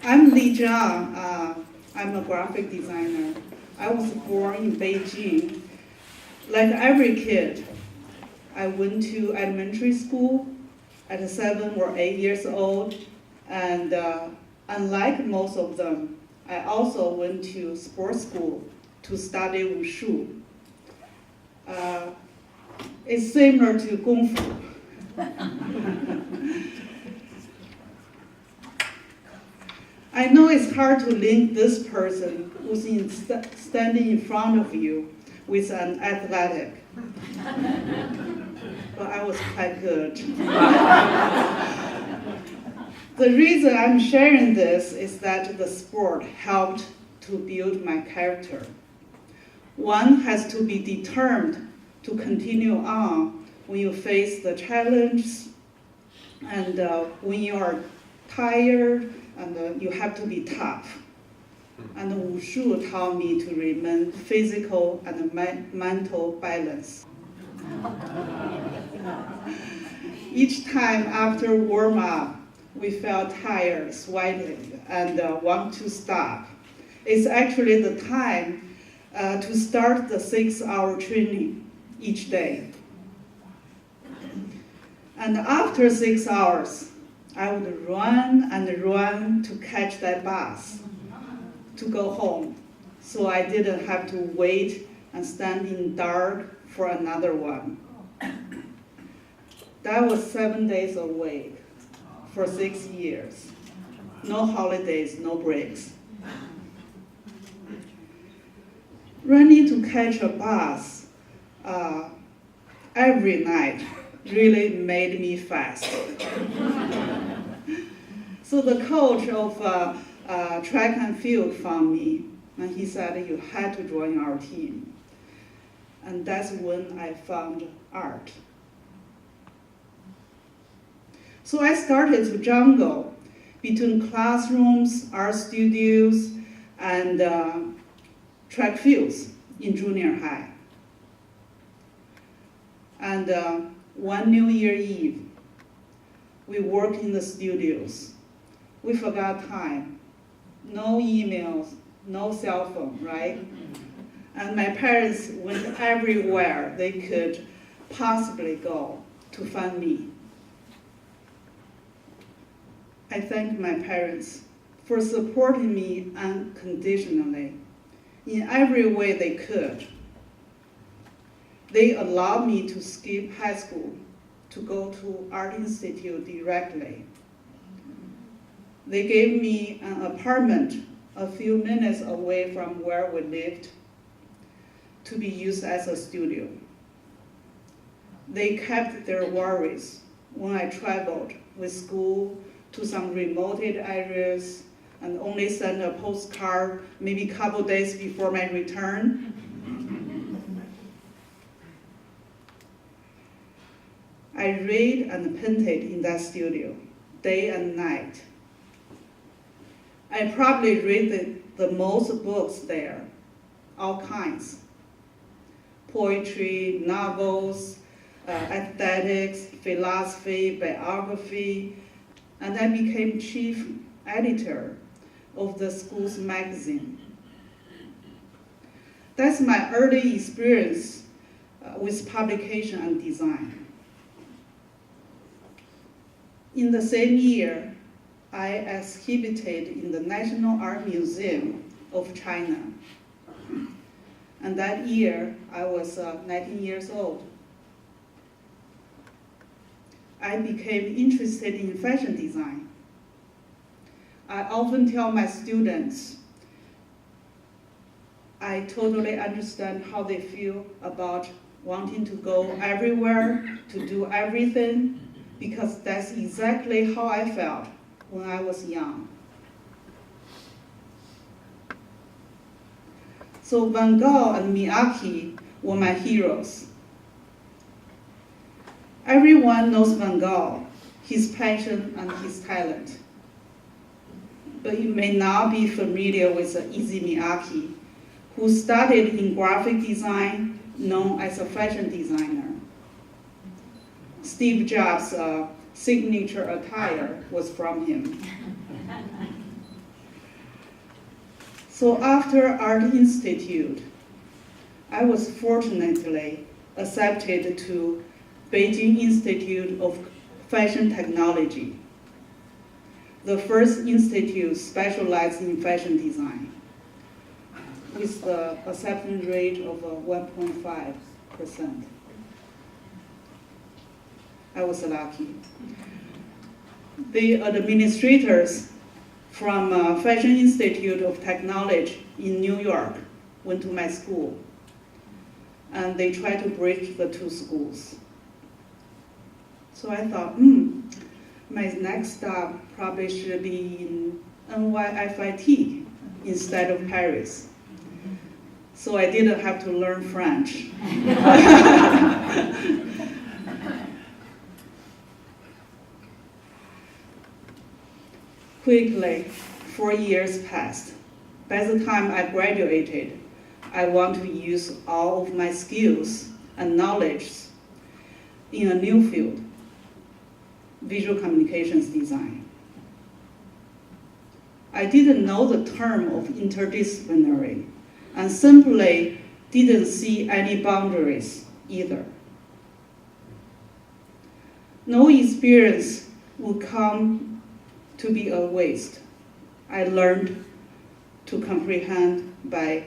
I'm Zhang. I'm a graphic designer. I was born in Beijing. Like every kid, I went to elementary school at 7 or 8 years old, and unlike most of them, I also went to sports school to study wushu. It's similar to Kung Fu. I know it's hard to link this person who's standing in front of you with an athletic, but I was quite good. The reason I'm sharing this is that the sport helped to build my character. One has to be determined to continue on when you face the challenges and when you are tired, and you have to be tough. And wushu taught me to remain physical and mental balance. Each time after warm-up, we felt tired, sweating, and want to stop. It's actually the time to start the 6-hour training each day. And after 6 hours, I would run and run to catch that bus to go home, so I didn't have to wait and stand in dark for another one. That was 7 days a week for 6 years. No holidays, no breaks. Running to catch a bus every night really made me fast. So the coach of track and field found me, and he said, you had to join our team. And that's when I found art. So I started to jungle between classrooms, art studios, and track fields in junior high. And one New Year Eve, we worked in the studios. We forgot time. No emails, no cell phone, right? And my parents went everywhere they could possibly go to find me. I thank my parents for supporting me unconditionally in every way they could. They allowed me to skip high school to go to Art Institute directly. They gave me an apartment a few minutes away from where we lived to be used as a studio. They kept their worries when I traveled with school to some remote areas and only sent a postcard maybe a couple days before my return. I read and painted in that studio, day and night. I probably read the most books there, all kinds. Poetry, novels, aesthetics, philosophy, biography, and I became chief editor of the school's magazine. That's my early experience with publication and design. In the same year, I exhibited in the National Art Museum of China. And that year, I was 19 years old. I became interested in fashion design. I often tell my students, I totally understand how they feel about wanting to go everywhere, to do everything, because that's exactly how I felt when I was young. So Van Gogh and Miyake were my heroes. Everyone knows Van Gogh, his passion and his talent. But you may not be familiar with Issey Miyake, who studied in graphic design, known as a fashion designer. Steve Jobs' signature attire was from him. So after Art Institute, I was fortunately accepted to Beijing Institute of Fashion Technology, the first institute specialized in fashion design, with the acceptance rate of 1.5%. I was lucky. The administrators from Fashion Institute of Technology in New York went to my school, and they tried to bridge the two schools. So I thought, my next stop probably should be in NYFIT instead of Paris. So I didn't have to learn French. Quickly, 4 years passed. By the time I graduated, I want to use all of my skills and knowledge in a new field, visual communications design. I didn't know the term of interdisciplinary and simply didn't see any boundaries either. No experience would come to be a waste. I learned to comprehend by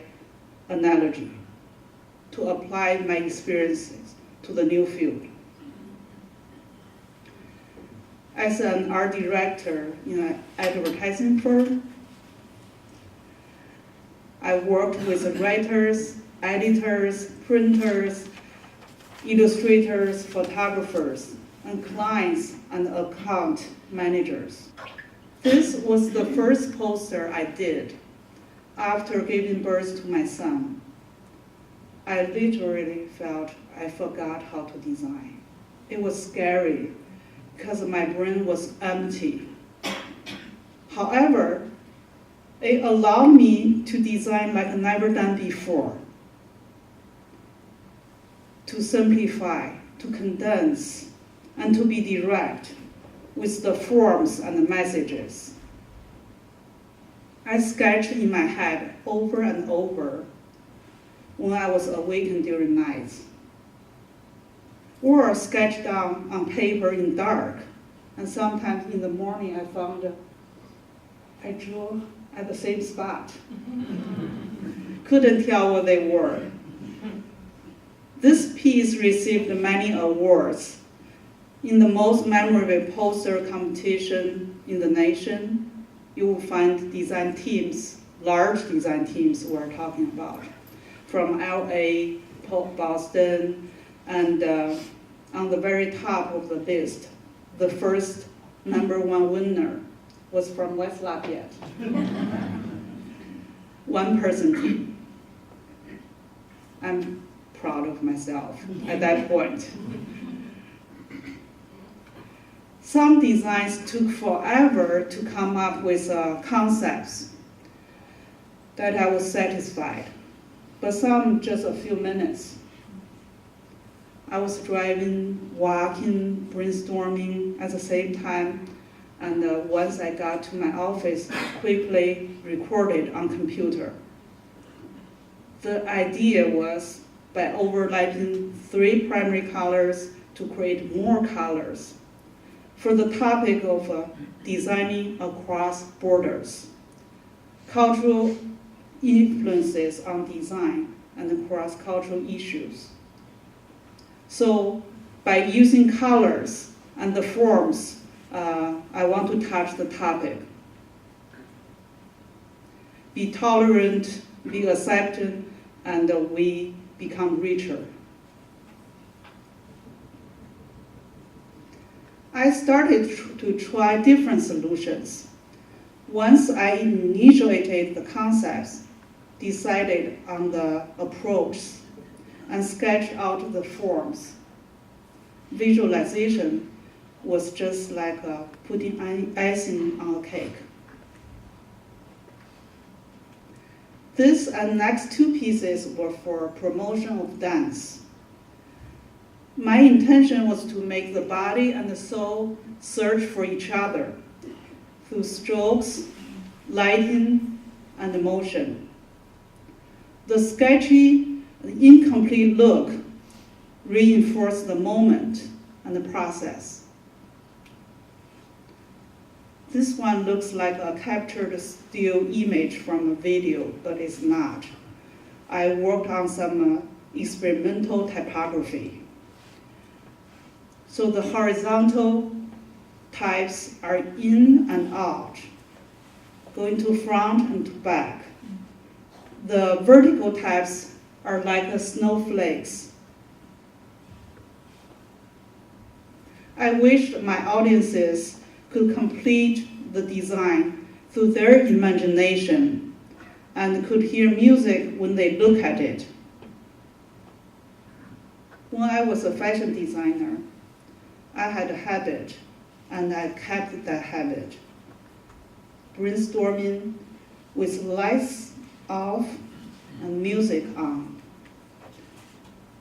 analogy, to apply my experiences to the new field. As an art director in an advertising firm, I worked with writers, editors, printers, illustrators, photographers, and clients and account managers. This was the first poster I did after giving birth to my son. I literally felt I forgot how to design. It was scary because my brain was empty. However, it allowed me to design like never done before, to simplify, to condense, and to be direct with the forms and the messages. I sketched in my head over and over when I was awakened during nights, or sketched down on paper in dark, and sometimes in the morning I found I drew at the same spot. Couldn't tell what they were. This piece received many awards. In the most memorable poster competition in the nation, you will find design teams, large design teams we're talking about, from LA, Boston, and on the very top of the list, the first #1 winner was from West Lafayette. One-person team. I'm proud of myself at that point. Some designs took forever to come up with concepts that I was satisfied, but some just a few minutes. I was driving, walking, brainstorming at the same time, and once I got to my office, quickly recorded on computer. The idea was by overlapping 3 primary colors to create more colors for the topic of designing across borders, cultural influences on design, and cross-cultural issues. So by using colors and the forms, I want to touch the topic. Be tolerant, be accepted, and we become richer. I started to try different solutions. Once I initiated the concepts, decided on the approach, and sketched out the forms. Visualization was just like putting icing on a cake. This and next 2 pieces were for promotion of dance. My intention was to make the body and the soul search for each other through strokes, lighting, and motion. The sketchy, incomplete look reinforces the moment and the process. This one looks like a captured still image from a video, but it's not. I worked on some experimental typography. So the horizontal types are in and out, going to front and to back. The vertical types are like snowflakes. I wish my audiences could complete the design through their imagination and could hear music when they look at it. When I was a fashion designer, I had a habit, and I kept that habit. Brainstorming with lights off and music on.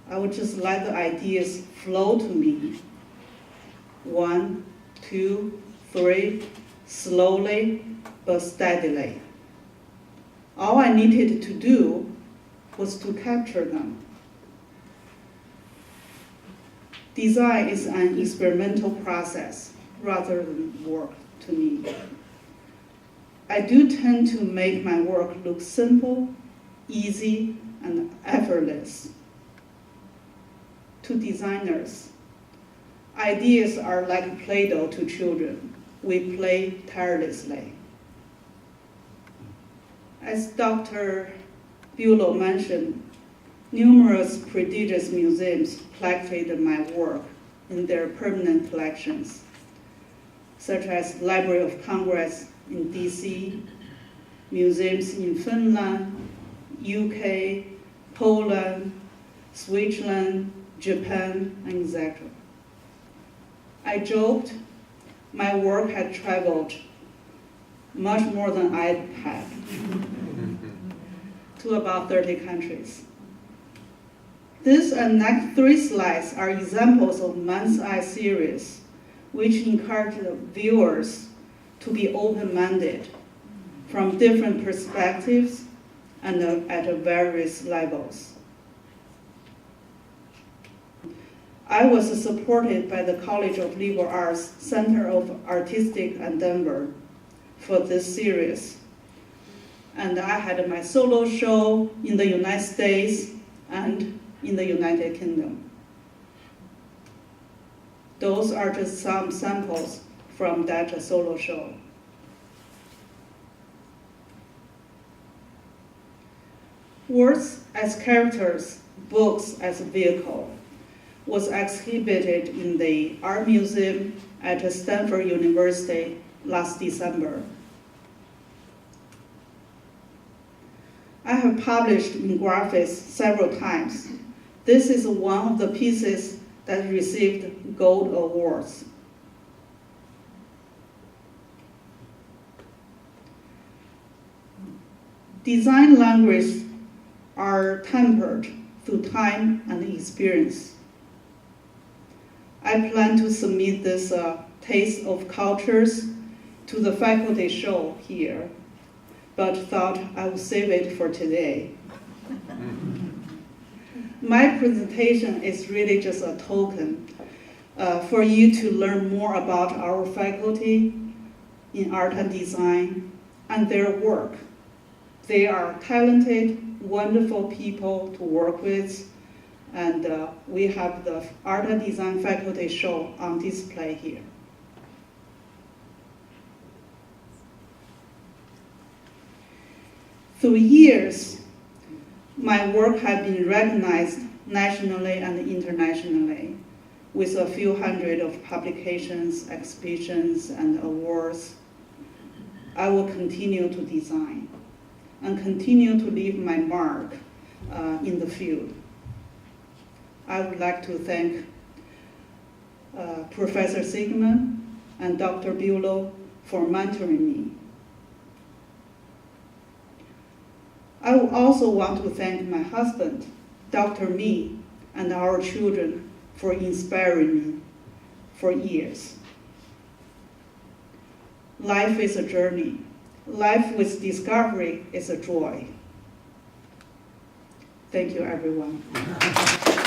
I would just let the ideas flow to me. 1, 2, 3, slowly but steadily. All I needed to do was to capture them. Design is an experimental process rather than work to me. I do tend to make my work look simple, easy, and effortless. To designers, ideas are like Play-Doh to children. We play tirelessly. As Dr. Bulow mentioned, numerous prestigious museums collected my work in their permanent collections, such as Library of Congress in DC, museums in Finland, UK, Poland, Switzerland, Japan, and etc. I joked my work had traveled much more than I had to about 30 countries. This and next 3 slides are examples of Man's Eye series, which encourage viewers to be open-minded from different perspectives and at various levels. I was supported by the College of Liberal Arts Center of Artistic in Denver for this series. And I had my solo show in the United States and in the United Kingdom. Those are just some samples from that solo show. Words as characters, books as a vehicle was exhibited in the Art Museum at Stanford University last December. I have published in graphics several times. This is one of the pieces that received gold awards. Design language are tempered through time and experience. I plan to submit this Taste of Cultures to the faculty show here, but thought I would save it for today. My presentation is really just a token for you to learn more about our faculty in art and design and their work. They are talented, wonderful people to work with, and we have the art and design faculty show on display here. Through years, my work has been recognized nationally and internationally with a few hundred of publications, exhibitions, and awards. I will continue to design and continue to leave my mark in the field. I would like to thank Professor Sigmund and Dr. Bulow for mentoring me. I would also want to thank my husband, Dr. Me, and our children for inspiring me for years. Life is a journey. Life with discovery is a joy. Thank you, everyone.